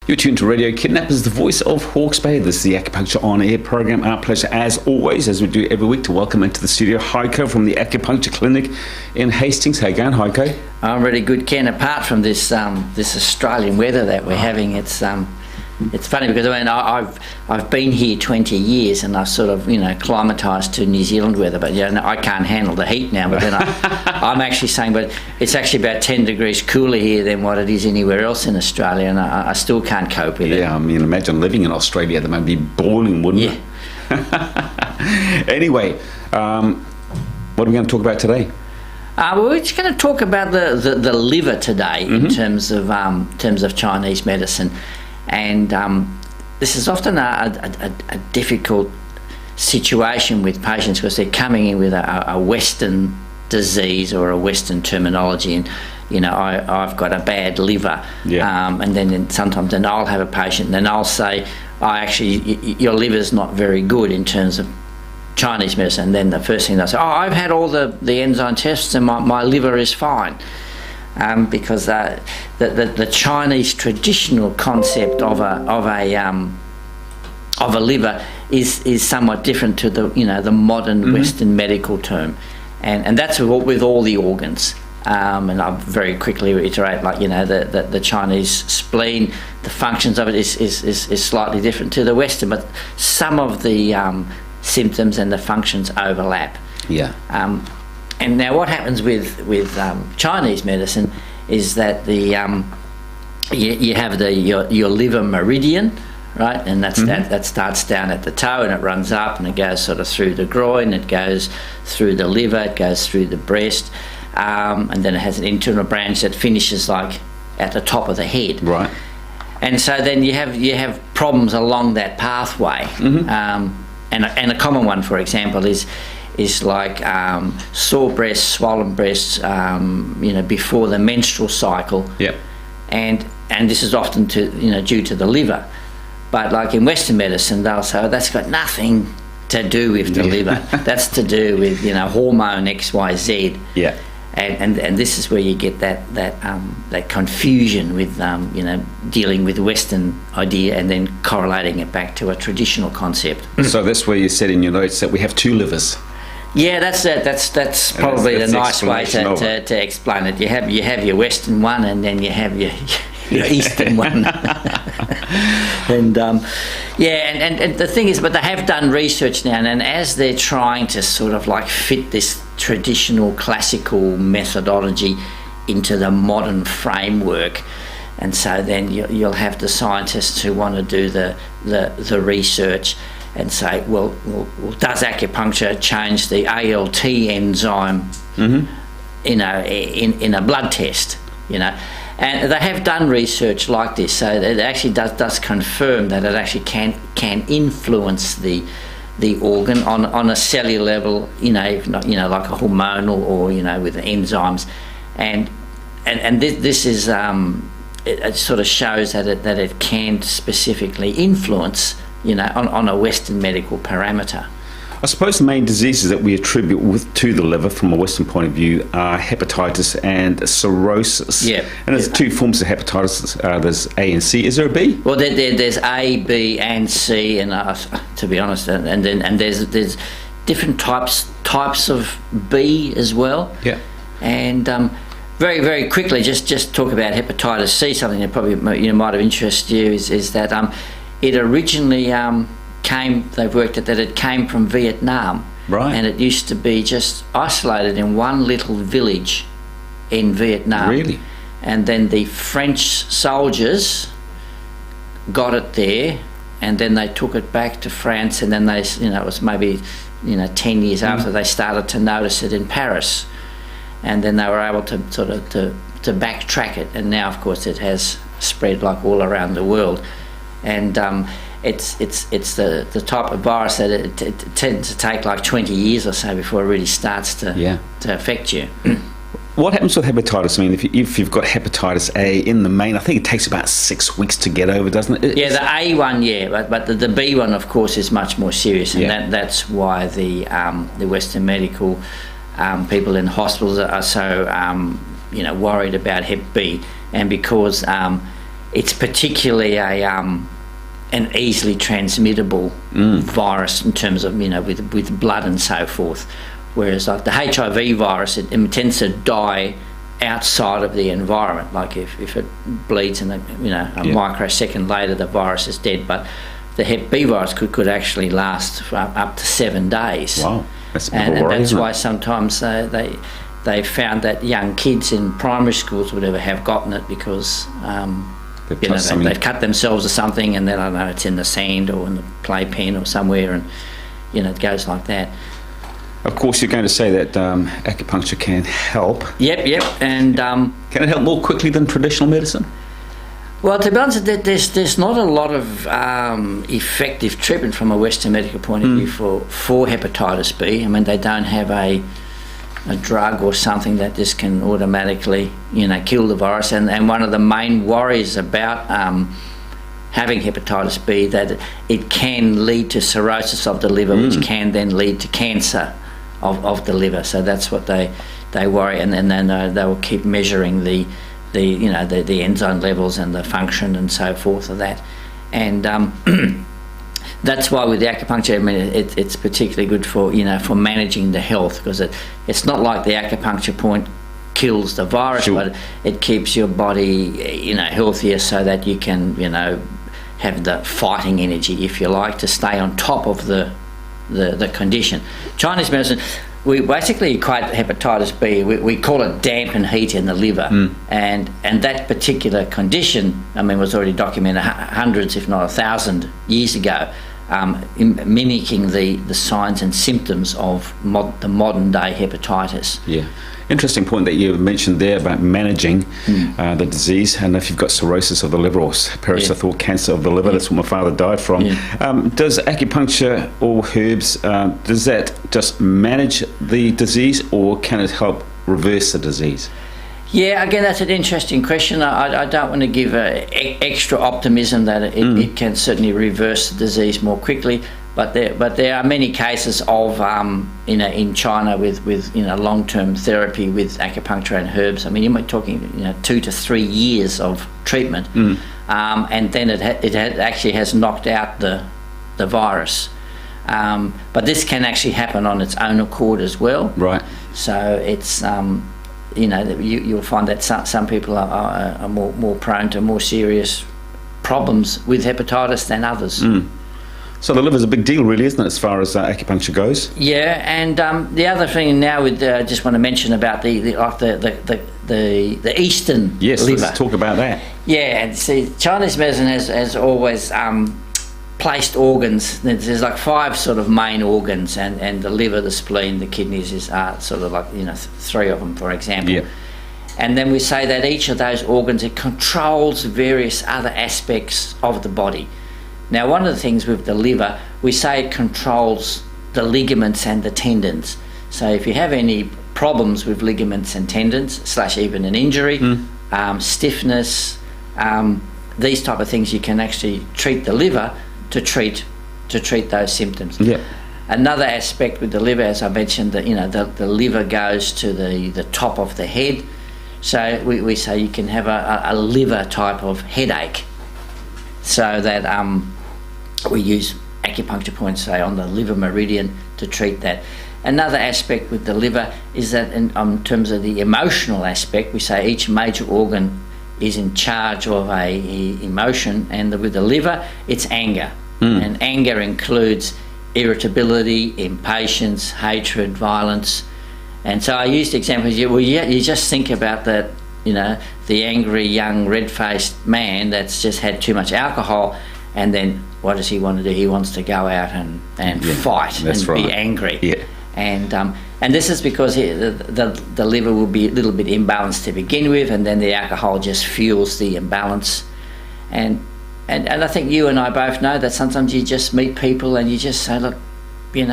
You're tuned to Radio Kidnappers, the voice of Hawke's Bay. This is the Acupuncture On Air program. Our pleasure, as always, as we do every week, to welcome into the studio Heiko from the Acupuncture Clinic in Hastings. How you going, Heiko? I'm really good, Ken. Apart from this this Australian weather that we're having, it's funny because I've been here 20 years and I've sort of climatised to New Zealand weather, but I can't handle the heat now. But then I'm actually saying, but it's actually about 10 degrees cooler here than what it is anywhere else in Australia, and I still can't cope with it. Yeah, I mean, imagine living in Australia. That might be boiling, wouldn't it? Anyway, what are we going to talk about today? Well, we're just going to talk about the liver today in terms of Chinese medicine. And this is often a difficult situation with patients because they're coming in with a Western disease or a Western terminology, and I've got a bad liver, and then sometimes I'll have a patient and then I'll say, your liver's not very good in terms of Chinese medicine, and then the first thing they'll say, I've had all the enzyme tests and my liver is fine. Because the Chinese traditional concept of a liver is somewhat different to the modern Western medical term, and that's with all the organs. And I'll very quickly reiterate, the Chinese spleen, the functions of it is slightly different to the Western, but some of the symptoms and the functions overlap. Yeah. And now what happens with Chinese medicine is that you have your liver meridian, right? And that starts down at the toe and it runs up and it goes sort of through the groin, it goes through the liver, it goes through the breast, and then it has an internal branch that finishes like at the top of the head. Right. And so then you have problems along that pathway. And a common one, for example, is like sore breasts, swollen breasts, before the menstrual cycle. Yep. And this is often due to the liver. But like in Western medicine, they'll say, that's got nothing to do with the liver. That's to do with hormone XYZ. Yeah. And this is where you get that confusion with dealing with Western idea and then correlating it back to a traditional concept. So that's where you said in your notes that we have two livers. Yeah, that's probably the nice way to explain it. You have your Western one, and then you have your Eastern one. And the thing is, but they have done research now, and as they're trying to sort of like fit this traditional classical methodology into the modern framework, and so then you'll have the scientists who want to do the research and say, well, does acupuncture change the ALT enzyme, in a blood test, And they have done research like this, so it actually does confirm that it actually can influence the organ on a cellular level, if not, like a hormonal or with the enzymes, and this is it sort of shows that it can specifically influence on a Western medical parameter. I suppose the main diseases that we attribute to the liver from a Western point of view are hepatitis and cirrhosis. Yeah. And there's two forms of hepatitis. There's A and C. Is there a B? Well, there's A, B, and C, and to be honest, and there's different types of B as well. Yeah. And very, very quickly, just talk about hepatitis C. Something that probably might have interested you is that it originally they've worked at that it came from Vietnam. Right. And it used to be just isolated in one little village in Vietnam. Really? And then the French soldiers got it there, and then they took it back to France, and then they, it was maybe 10 years after they started to notice it in Paris, and then they were able to sort of to backtrack it, and now of course it has spread like all around the world. And it's the type of virus that it tends to take like 20 years or so before it really starts to affect you. What happens with hepatitis? I mean, if you've got hepatitis A in the main, I think it takes about 6 weeks to get over, doesn't it? Yeah, the A one, but the B one, of course, is much more serious, and that's why the Western medical people in hospitals are so worried about Hep B, and because it's particularly an easily transmittable virus in terms of, with blood and so forth. Whereas like the HIV virus, it tends to die outside of the environment. Like if it bleeds and a microsecond later the virus is dead. But the Hep B virus could actually last for up to 7 days. Wow, that's and that's why sometimes they found that young kids in primary schools would ever have gotten it because they've cut themselves or something, and then I don't know, it's in the sand or in the playpen or somewhere, and it goes like that. Of course, you're going to say that acupuncture can help. Yep, and can it help more quickly than traditional medicine? Well, to be honest, there's not a lot of effective treatment from a Western medical point of view for hepatitis B. I mean, they don't have a drug or something that just can automatically, kill the virus. And one of the main worries about having hepatitis B, that it can lead to cirrhosis of the liver, which can then lead to cancer of the liver. So that's what they worry, and then they will keep measuring the enzyme levels and the function and so forth of that. And that's why with the acupuncture, I mean, it's particularly good for for managing the health, because it's not like the acupuncture point kills the virus, but it keeps your body healthier, so that you can have the fighting energy, if you like, to stay on top of the condition. Chinese medicine, we basically equate hepatitis B, we call it damp and heat in the liver, and that particular condition, I mean, was already documented hundreds, if not 1,000 years ago, mimicking the signs and symptoms of the modern day hepatitis. Yeah. Interesting point that you mentioned there about managing the disease, and if you've got cirrhosis of the liver or parasithical cancer of the liver, that's what my father died from. Does acupuncture or herbs, does that just manage the disease, or can it help reverse the disease? Yeah, again, that's an interesting question. I don't want to give extra optimism that it can certainly reverse the disease more quickly. But there are many cases of in China with long-term therapy with acupuncture and herbs. I mean, you might be talking 2 to 3 years of treatment, and then it actually has knocked out the virus. But this can actually happen on its own accord as well. Right. So it's you'll find that some people are more prone to more serious problems with hepatitis than others. So the liver's a big deal, really, isn't it, as far as acupuncture goes? Yeah, and the other thing now, with just want to mention about the Eastern liver. Yes, let's talk about that. Yeah, and see, Chinese medicine has always placed organs. There's like 5 sort of main organs, and the liver, the spleen, the kidneys are sort of like 3 of them, for example. Yeah. And then we say that each of those organs, it controls various other aspects of the body. Now, one of the things with the liver, we say it controls the ligaments and the tendons. So if you have any problems with ligaments and tendons, / even an injury, stiffness, these type of things, you can actually treat the liver to treat those symptoms. Yeah. Another aspect with the liver, as I mentioned, that the liver goes to the top of the head. So we say you can have a liver type of headache. So that we use acupuncture points, say, on the liver meridian to treat that. Another aspect with the liver is that in terms of the emotional aspect, we say each major organ is in charge of a emotion, and with the liver, it's anger. And anger includes irritability, impatience, hatred, violence. And so I used examples. You just think about that, the angry young red-faced man that's just had too much alcohol, and then what does he want to do? He wants to go out and fight and be angry. Yeah. And this is because the liver will be a little bit imbalanced to begin with, and then the alcohol just fuels the imbalance. And I think you and I both know that sometimes you just meet people and you just say, look,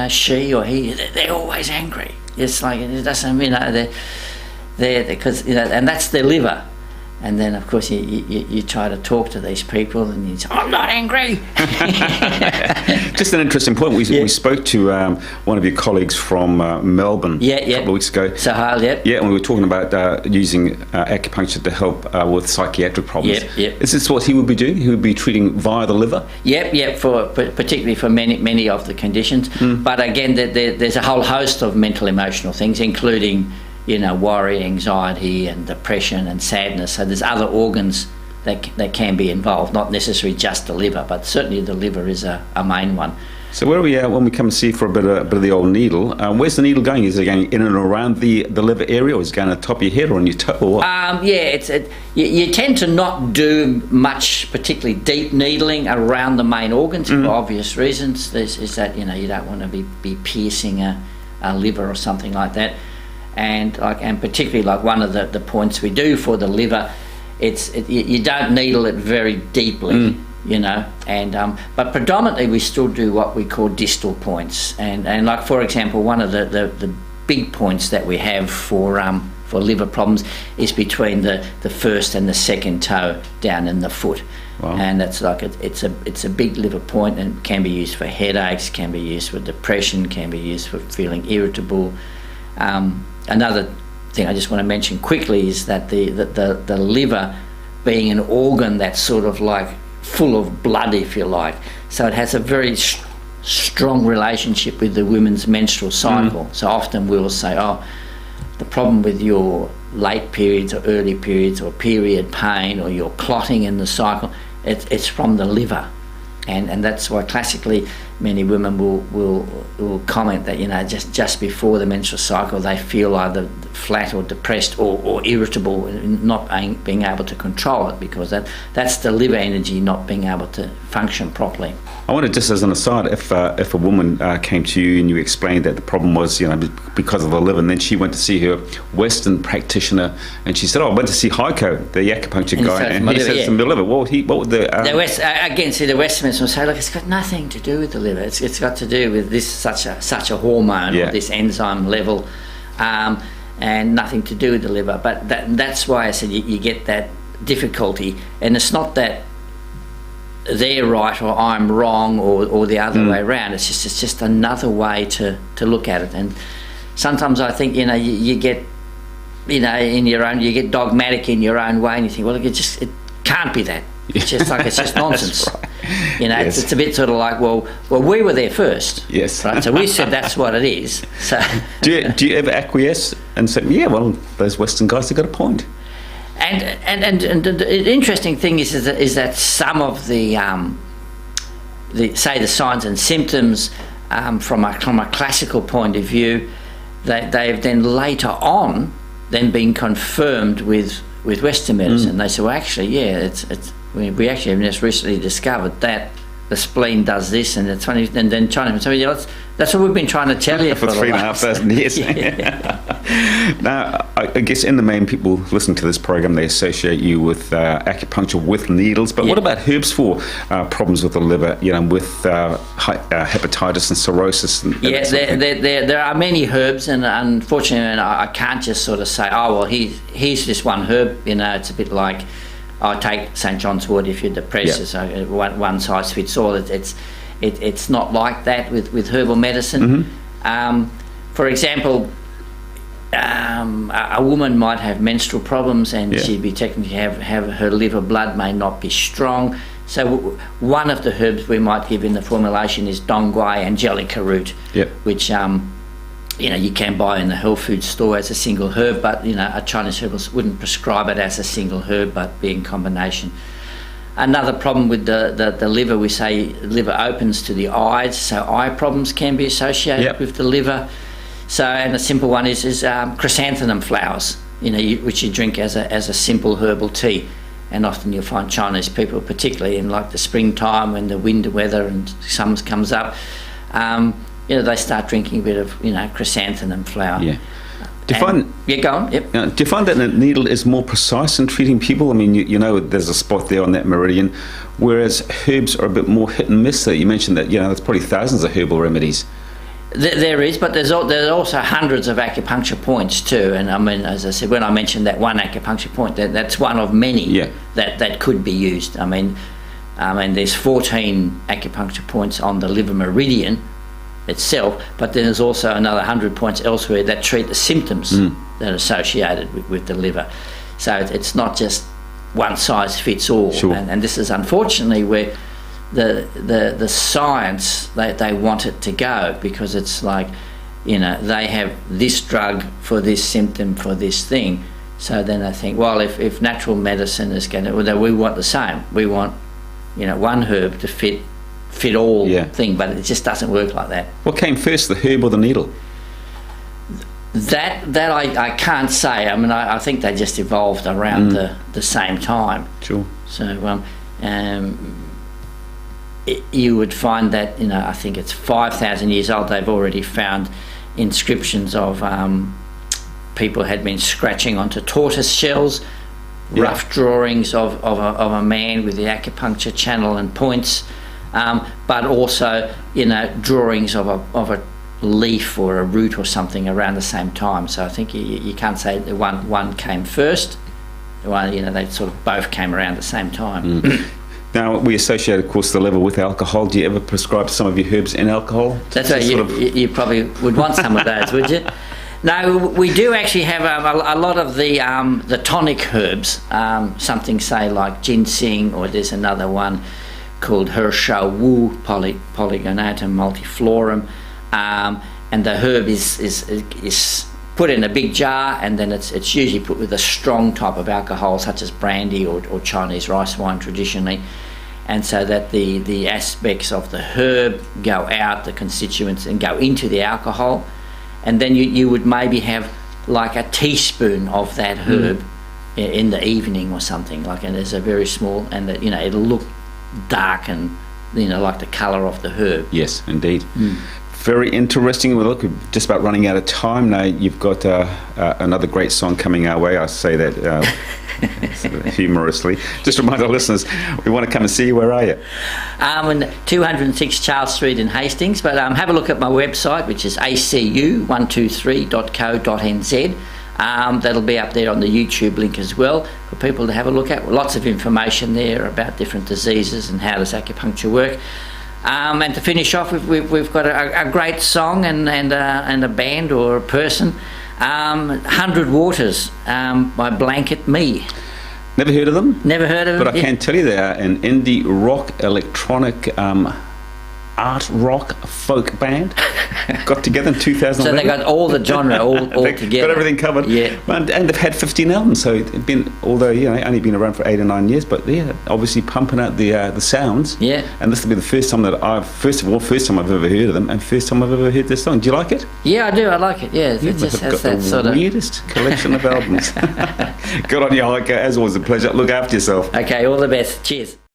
she or he, they're always angry. It's like, it doesn't, they're because, and that's their liver. And then, of course, you try to talk to these people, and you say, "I'm not angry." Just an interesting point. We spoke to one of your colleagues from Melbourne a couple of weeks ago. Sahal, Yeah, and we were talking about using acupuncture to help with psychiatric problems. Is this what he would be doing? He would be treating via the liver? Particularly for many of the conditions. But again, there's a whole host of mental, emotional things, including, worry, anxiety, and depression and sadness. So there's other organs that can be involved, not necessarily just the liver, but certainly the liver is a main one. So where are we at when we come and see for a bit of the old needle? Where's the needle going? Is it going in and around the liver area, or is it going on top of your head or on your toe, or what? You tend to not do much particularly deep needling around the main organs for obvious reasons. Is that you don't want to be piercing a liver or something like that. And particularly like one of the points we do for the liver, you don't needle it very deeply, but predominantly we still do what we call distal points, and like, for example, one of the big points that we have for liver problems is between the first and the second toe down in the foot. Wow. And that's like it's a big liver point, and can be used for headaches, can be used for depression, can be used for feeling irritable. Another thing I just want to mention quickly is that the liver, being an organ that's sort of like full of blood, if you like, so it has a very strong relationship with the women's menstrual cycle. So often we'll say, the problem with your late periods or early periods or period pain or your clotting in the cycle, it's from the liver. And that's why classically many women will comment that just before the menstrual cycle they feel either flat or depressed or irritable, not being able to control it, because that's the liver energy not being able to function properly. I wonder, just as an aside, if a woman came to you and you explained that the problem was because of the liver, and then she went to see her Western practitioner and she said, I went to see Heiko, the acupuncture guy, and he says it's the liver. What would the Western medicine will say, look, it's got nothing to do with the liver. It's got to do with this such a hormone or this enzyme level, and nothing to do with the liver. But that's why I said you get that difficulty, and it's not that they're right or I'm wrong or the other way around. It's just another way to look at it. And sometimes I think you get in your own, you get dogmatic in your own way, and you think, well, it can't be that. It's just nonsense. Right. Yes. It's a bit sort of like, well, we were there first. Yes. Right. So we said that's what it is. So do you ever acquiesce and say, yeah, well, those Western guys have got a point? And the interesting thing is that some of the signs and symptoms from a classical point of view, they've then later on been confirmed with Western medicine. They say, well, actually, we actually have just recently discovered that the spleen does this, and it's funny, and then China. So that's what we've been trying to tell you for 3,500 years. Now, I guess in the main, people listening to this program, they associate you with acupuncture with needles. But what about herbs for problems with the liver? With hepatitis and cirrhosis. There are many herbs, and unfortunately, I can't just sort of say, here's this one herb. It's a bit like, I take St. John's Wort if you're depressed. So one size fits all. It's not like that with herbal medicine. For example, a woman might have menstrual problems, and she'd be technically have her liver blood may not be strong. So one of the herbs we might give in the formulation is Dongguai Angelica root, which you can buy in the health food store as a single herb, but a Chinese herbalist wouldn't prescribe it as a single herb, but be in combination. Another problem with the liver, we say liver opens to the eyes, so eye problems can be associated with the liver. So, and a simple one is chrysanthemum flowers, which you drink as a simple herbal tea. And often you'll find Chinese people, particularly in like the springtime when the winter weather and summer comes up, they start drinking a bit of chrysanthemum flower. Do you find? Go on. Yep. Do you find that the needle is more precise in treating people? I mean, there's a spot there on that meridian, whereas herbs are a bit more hit and miss. That you mentioned that there's probably thousands of herbal remedies. There is, but there's also hundreds of acupuncture points too. And I mean, as I said, when I mentioned that one acupuncture point, that's one of many that could be used. I mean, there's 14 acupuncture points on the liver meridian itself, but then there's also another 100 points elsewhere that treat the symptoms that are associated with the liver. So it's not just one size fits all. Sure. And this is unfortunately where the science they want it to go, because it's like, you know, they have this drug for this symptom for this thing. So then they think, well, if natural medicine is going to, well, we want the same. We want, you know, one herb to fit all thing, but it just doesn't work like that. What came first, the herb or the needle? That I can't say. I mean, I think they just evolved around the same time. Sure. So you would find that, you know, I think it's 5,000 years old. They've already found inscriptions of people had been scratching onto tortoise shells, rough drawings of a man with the acupuncture channel and points, but also, you know, drawings of a leaf or a root or something around the same time. So I think you can't say that one came first. One, you know, they sort of both came around at the same time. Now, we associate, of course, the liver with alcohol. Do you ever prescribe some of your herbs in alcohol? That's right. You probably would want some of those, would you? No, we do actually have a lot of the tonic herbs. Something, say, like ginseng, or there's another one called Hershau Wu, Polygonatum multiflorum. And the herb is put in a big jar, and then it's usually put with a strong type of alcohol, such as brandy or Chinese rice wine traditionally, and so that the aspects of the herb go out, the constituents, and go into the alcohol, and then you would maybe have like a teaspoon of that herb in the evening or something, like, and there's a very small, and that, you know, it'll look dark and, you know, like the colour of the herb. Yes, indeed. Very interesting. We're just about running out of time now. You've got another great song coming our way. I say that humorously. Just remind our listeners, we want to come and see you. Where are you? In 206 Charles Street in Hastings. But have a look at my website, which is acu123.co.nz. That'll be up there on the YouTube link as well for people to have a look at. Lots of information there about different diseases and how does acupuncture work. And to finish off, we've got a great song and a band or a person, 100 Waters by Blanket Me. Never heard of them? Never heard of them. But I can tell you they are an indie rock, electronic, art rock folk band. Got together in 2011. So they got all the genre all together. Got everything covered. Yeah. And they've had 15 albums, so it's been, although, you know, only been around for 8 or 9 years, but yeah, obviously pumping out the sounds. Yeah. And this will be the first time that first time I've ever heard of them, and first time I've ever heard this song. Do you like it? Yeah, I do. I like it. Yeah, it just has that sort of weirdest collection of albums. Good on you, Heiko. As always, a pleasure. Look after yourself. Okay, all the best. Cheers.